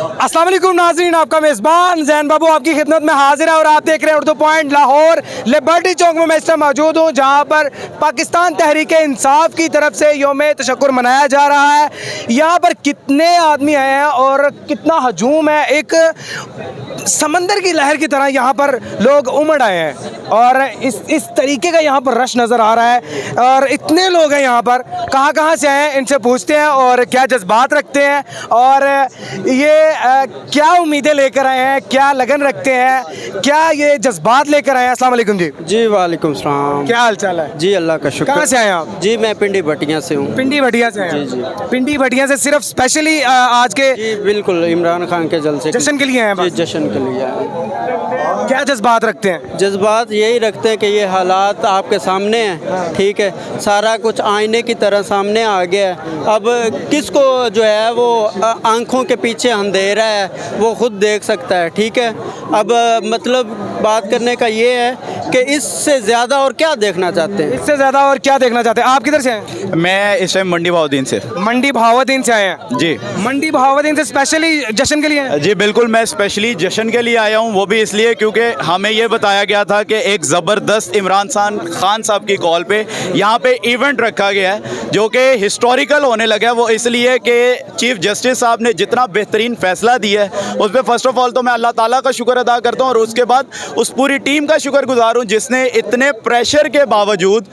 अस्सलाम वालेकुम नाज़रीन, आपका मेज़बान ज़ैन बाबू आपकी खिदमत में हाजिर है और आप देख रहे हैं उर्दू पॉइंट लाहौर लिबर्टी चौक में। मैं इस टाइम मौजूद हूँ जहाँ पर पाकिस्तान तहरीक इंसाफ की तरफ से यौम तशक्कुर मनाया जा रहा है। यहाँ पर कितने आदमी आए हैं और कितना हजूम है, एक समंदर की लहर की तरह यहाँ पर लोग उमड़ आए हैं और इस तरीके का यहाँ पर रश नज़र आ रहा है। और इतने लोग हैं यहाँ पर, कहाँ से आए हैं इनसे पूछते हैं और क्या जज्बात रखते हैं और ये क्या उम्मीदें लेकर आए हैं, क्या लगन रखते हैं, क्या ये जज्बात लेकर आए हैं। अस्सलाम वालेकुम जी। जी वालेकुम सलाम। क्या हाल चाल है जी अल्लाह का शुक्र। कहाँ से आए आप? जी मैं पिंडी भटिया से हूँ। पिंडी भटिया से हैं? जी। पिंडी भटिया से सिर्फ स्पेशली आज के जी बिल्कुल इमरान खान के जलसे जश्न के लिए आए हैं जी बस? जश्न के लिए आए हैं। क्या जज्बात रखते हैं? जज्बात यही रखते हैं कि ये हालात आपके सामने हैं, ठीक है, सारा कुछ आईने की तरह सामने आ गया है। अब किसको जो है वो आंखों के पीछे अंधेरा है वो खुद देख सकता है, ठीक है। अब मतलब बात करने का ये है कि इससे ज़्यादा और क्या देखना चाहते हैं। इससे ज़्यादा और क्या देखना चाहते हैं? आप किधर से हैं? मैं इस टाइम मंडी भावदीन से। मंडी भावदीन से आए हैं? जी मंडी भावदीन से स्पेशली जश्न के लिए आए हैं? जी बिल्कुल, मैं स्पेशली जश्न के लिए आया हूँ। वो भी इसलिए क्योंकि हमें ये बताया गया था कि एक ज़बरदस्त इमरान खान साहब की कॉल पे यहाँ पे इवेंट रखा गया है जो कि हिस्टोरिकल होने लगा है। वो इसलिए कि चीफ जस्टिस साहब ने जितना बेहतरीन फ़ैसला दिया है उस पर फ़र्स्ट ऑफ ऑल तो मैं अल्लाह ताला का शुक्र अदा करता हूँ और उसके बाद उस पूरी टीम का शुक्रगुजार हूँ जिसने इतने प्रेशर के बावजूद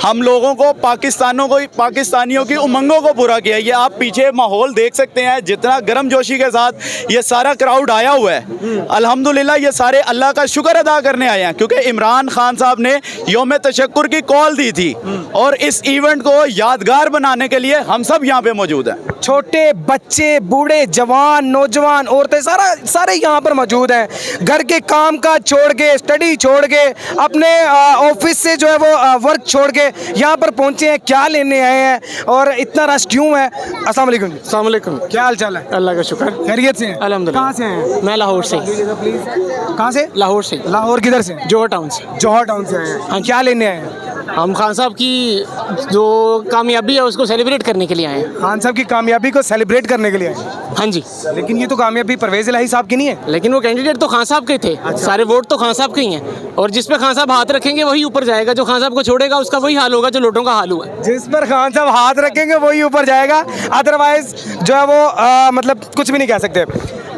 हम लोगों को पाकिस्तानियों की उमंगों को पूरा किया। ये आप पीछे माहौल देख सकते हैं, जितना गर्मजोशी के साथ ये सारा क्राउड आया हुआ है। अल्हम्दुलिल्लाह ये सारे अल्लाह का शुक्र अदा करने आए हैं क्योंकि इमरान खान साहब ने यौम तशक्कुर की कॉल दी थी और इस इवेंट को यादगार बनाने के लिए हम सब यहाँ पे मौजूद हैं। छोटे बच्चे, बूढ़े, जवान, नौजवान, औरतें, सारे यहाँ पर मौजूद हैं। घर के काम काज छोड़ के, स्टडी छोड़ के, अपने ऑफिस से जो है वो वर्क छोड़ के यहाँ पर पहुँचे हैं। क्या लेने आए हैं और इतना रश क्यों है? अस्सलाम वालेकुम। अस्सलाम वालेकुम। क्या हाल चाल है? अल्लाह का शुक्र। खैरियत से हैं? अल्हम्दुलिल्लाह। कहाँ से हैं? मैं लाहौर से। कहाँ से? लाहौर से। लाहौर किधर से? जोहर टाउन से। जौहर टाउन से आए हैं। हाँ। क्या लेने आए हैं? हम खान साहब की जो कामयाबी है उसको सेलिब्रेट करने के लिए आए हैं। खान साहब की कामयाबी को सेलिब्रेट करने के लिए आए हैं। हाँ जी। लेकिन ये तो कामयाबी परवेज़ इलाही साहब की नहीं है। लेकिन वो कैंडिडेट तो खान साहब के थे। सारे वोट तो खान साहब के ही हैं और जिस पे खान साहब हाथ रखेंगे वही ऊपर जाएगा। जो खान साहब को छोड़ेगा उसका वही हाल होगा जो लोटों का हाल हुआ है। जिस पर खान साहब हाथ रखेंगे वही ऊपर जाएगा, अदरवाइज जो है वो मतलब कुछ भी नहीं कह सकते।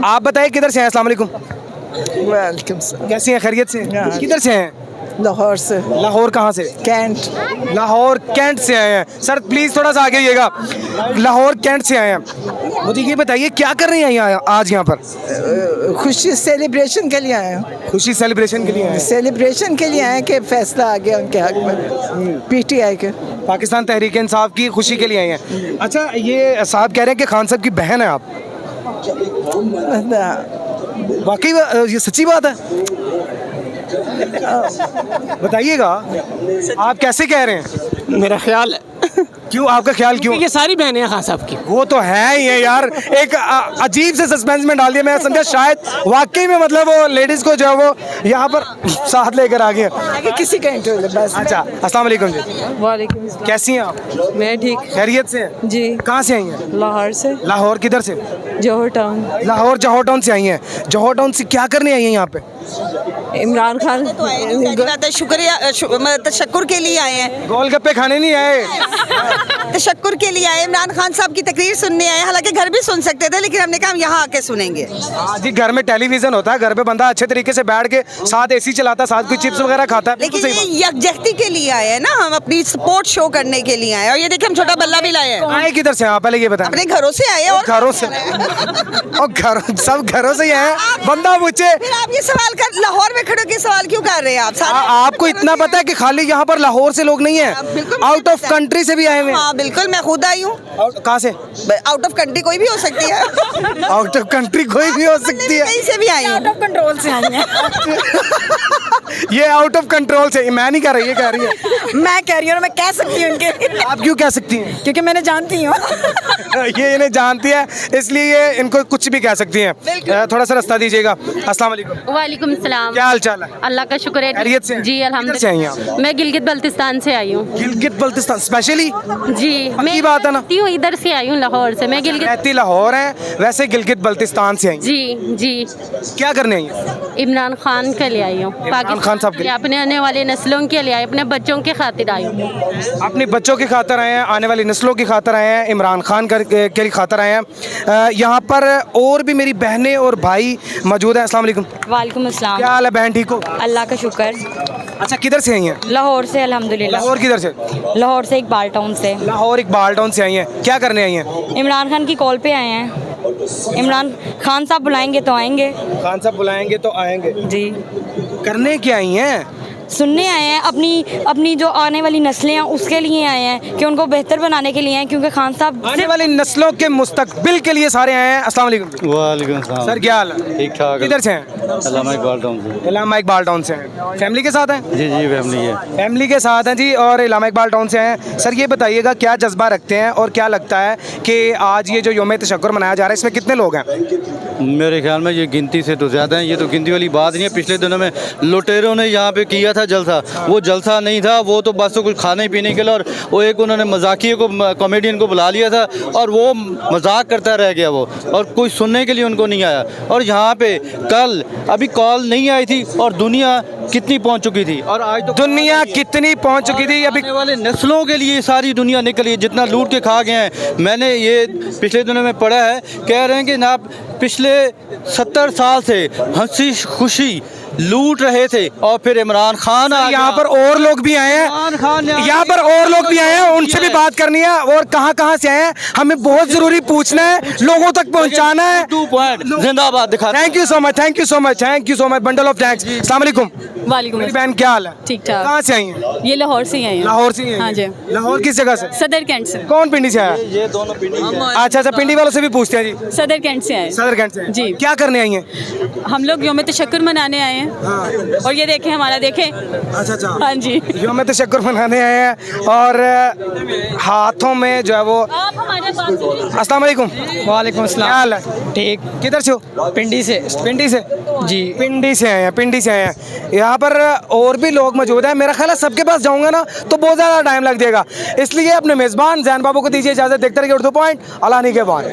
आप बताइए किधर से हैं? अस्सलाम वालेकुम। Welcome sir. कैसी हैं? खैरियत से? किधर से हैं? लाहौर से। लाहौर कहाँ से? कैंट। लाहौर कैंट से आए हैं। सर प्लीज़ थोड़ा सा आगे आइएगा। लाहौर कैंट से आए हैं। मुझे ये बताइए क्या कर रहे हैं यहाँ आज यहाँ पर? खुशी सेलिब्रेशन के लिए आए हैं। खुशी सेलिब्रेशन के लिए आए हैं। सेलिब्रेशन के लिए आए कि फैसला आ गया उनके हक में पीटीआई के। पाकिस्तान तहरीक इंसाफ की खुशी के लिए आए हैं। अच्छा, ये साहब कह रहे हैं कि खान साहब की बहन है आप, वाकई ये सच्ची बात है? बताइएगा आप कैसे कह रहे हैं? मेरा ख्याल है। क्यों आपका ख्याल क्यों? ये सारी बहनें हैं खान साहब की। वो तो है ही है यार, एक अजीब से सस्पेंस में डाल दिया। मैं समझा शायद वाकई में मतलब वो लेडीज को जो है वो यहाँ पर साथ लेकर आ गए। आगे किसी का इंटरव्यू बस। अच्छा, अस्सलाम वालेकुम जी। वालेकुम। कैसी हैं आप? मैं ठीक। खैरियत से हैं? जी। कहाँ से आई हैं? लाहौर से। लाहौर किधर से? जौहर टाउन। लाहौर जौहर टाउन से आई हैं। जौहर टाउन से क्या करने आई हैं यहाँ पे? इमरान खान शुक्रिया तशक्कुर के लिए आए हैं। गोलगप्पे खाने नहीं आए, तशक्कुर के लिए आए। इमरान खान साहब की तकरीर सुनने आए। हालांकि घर भी सुन सकते थे लेकिन हमने कहा हम यहाँ आके सुनेंगे। जी, घर में टेलीविजन होता है, घर पे बंदा अच्छे तरीके से बैठ के साथ एसी चलाता, साथ कोई चिप्स वगैरह खाता है। लेकिन ये यकजहती के लिए आए हैं ना, हम अपनी सपोर्ट शो करने के लिए आए। और ये देखिए हम छोटा बल्ला भी लाए हैं। आए किधर से आप पहले ये बताएं? अपने घरों से आए। और घरों से? और घर सब घरों से ही आए हैं। बंदा पूछे फिर आप ये सवाल कर लाहौर में खड़े के सवाल क्यों कर रहे हैं आप? आपको इतना पता है कि खाली यहाँ पर लाहौर से लोग नहीं है, आउट ऑफ कंट्री से भी आए हुए हैं। हाँ बिल्कुल, मैं खुद आई हूँ। कहाँ से? आउट ऑफ कंट्री कोई भी हो सकती है। आउट ऑफ कंट्री कोई भी हो सकती है। कहीं से भी आई हूँ। आउट ऑफ कंट्रोल से आई हैं। ये आउट ऑफ कंट्रोल से, मैं नहीं कह रही, ये कह रही है। मैं कह रही हूँ, मैं कह सकती हूँ उनके। आप क्यों कह सकती हैं? क्योंकि मैंने जानती हूँ। ये इन्हें जानती है इसलिए ये इनको कुछ भी कह सकती हैं। थोड़ा सा रास्ता दीजिएगा। अस्सलाम वालेकुम। वालेकुम सलाम। क्या हाल चाल है? अल्लाह का शुक्र है। खैरियत से? जी किधर से आई हैं अल्हम्दुलिल्लाह। आप? मैं गिलगित बल्तिस्तान से आई हूँ। गिलगित बल्तिस्तान स्पेशली? जी, मैं बात है ना? रहती हूँ हूँ, इधर से आई हूँ लाहौर से। मैं गिलगित। रहती लाहौर हैं, वैसे गिलगित बल्तिस्तान से आई हैं। जी जी। क्या करने आई हैं? इमरान खान के लिए आई हूँ, खान साहब के लिए? अपने आने वाले नस्लों के लिए, अपने बच्चों के खातिर आई हूँ। अपने बच्चों की खातर आए हैं, आने वाली नस्लों की खातर आए हैं, इमरान खान के लिए खातर आए हैं। यहाँ पर और भी मेरी बहनें और भाई मौजूद हैं। अस्सलाम वालेकुम। वालेकुम अस्सलाम। क्या हाल है बहन, ठीक हो? अल्लाह का शुक्र। अच्छा, किधर से आई हैं? लाहौर से अल्हम्दुलिल्लाह। लाहौर किधर से? लाहौर से इकबाल टाउन से। लाहौर इकबाल टाउन से आई हैं। क्या करने आई हैं? इमरान खान की कॉल पे आए हैं। इमरान खान साहब बुलाएंगे तो आएंगे। खान साहब बुलाएंगे तो आएंगे जी। करने क्या आई हैं? सुनने आए हैं, अपनी जो आने वाली नस्लें हैं उसके लिए आए हैं, कि उनको बेहतर बनाने के लिए हैं, क्योंकि खान साहब आने वाली नस्लों के मुस्तकबिल के लिए सारे आए हैं। अस्सलाम वालेकुम। वालेकुम सलाम सर, क्या हाल है? ठीक ठाक किधर से हैं? अल्लामा इकबाल टाउन से। इलामा इकबाल टाउन से हैं। फैमिली के साथ हैं? जी जी फैमिली है। फैमिली के साथ हैं जी, और इलामा इकबाल टाउन से हैं। सर, ये बताइएगा क्या जज्बा रखते हैं और क्या लगता है कि आज ये जो योम तशक्कुर मनाया जा रहा है, इसमें कितने लोग हैं? मेरे ख्याल में ये गिनती से तो ज़्यादा है, ये तो गिनती वाली बात नहीं है। पिछले दिनों में लुटेरों ने यहाँ पे किया था जलसा, वो जलसा नहीं था, वो तो बस तो कुछ खाने पीने के लिए, और वो एक उन्होंने मजाकिये को, कॉमेडियन को बुला लिया था और वो मजाक करता रह गया वो, और कोई सुनने के लिए उनको नहीं आया। और यहाँ पे कल अभी कॉल नहीं आई थी और दुनिया कितनी पहुँच चुकी थी, और आज तो दुनिया कितनी पहुँच चुकी थी अभी। आने वाले नस्लों के लिए सारी दुनिया निकली है, जितना लूट के खा गए हैं। मैंने ये पिछले दिनों में पढ़ा है, कह रहे हैं कि ना पिछले 70 साल से हंसी खुशी लूट रहे थे, और फिर इमरान खान यहाँ पर और लोग भी आए हैं, यहाँ पर और लोग भी आए हैं, उनसे भी बात करनी है। और कहाँ से आए हैं, हमें बहुत जरूरी पूछना है, लोगों तक पहुँचाना है। 2 पॉइंट जिंदाबाद दिखा। Thank you so much, thank you so much, thank you so much, bundle of thanks. अस्सलाम वालेकुम। वालेकुम मेरी बहन, क्या हाल है? ठीक ठाक। कहाँ से आई हैं? ये लाहौर से ही आई हैं। लाहौर से ही आई हाँ जी। हैं? लाहौर किस जगह से? सदर कैंट से। कौन पिंडी से आया? ये दोनों पिंडी अच्छा अच्छा, पिंडी वालों से भी पूछते हैं जी। सदर कैंट से आए। सदर कैंट से जी। क्या करने आई हैं? हम लोग योम तशक्कुर मनाने आए हैं, और ये देखें हमारा, देखें। अच्छा अच्छा, हाँ जी। योम तशक्कुर मनाने आए हैं, और हाथों में जो है वो। आप हमारे पास सुनिए। अस्सलाम वालेकुम। वालेकुम क्या हाल है? ठीक। किधर से हो? पिंडी से। पिंडी से जी। पिंडी से आए हैं, पिंडी से आए हैं। यहाँ पर और भी लोग मौजूद हैं। मेरा ख्याल है सबके पास जाऊंगा ना तो बहुत ज़्यादा टाइम लग जाएगा, इसलिए अपने मेज़बान जैन बाबू को दीजिए इजाज़त। देखते रहिए उर्दू पॉइंट। अल्लाह के बाद।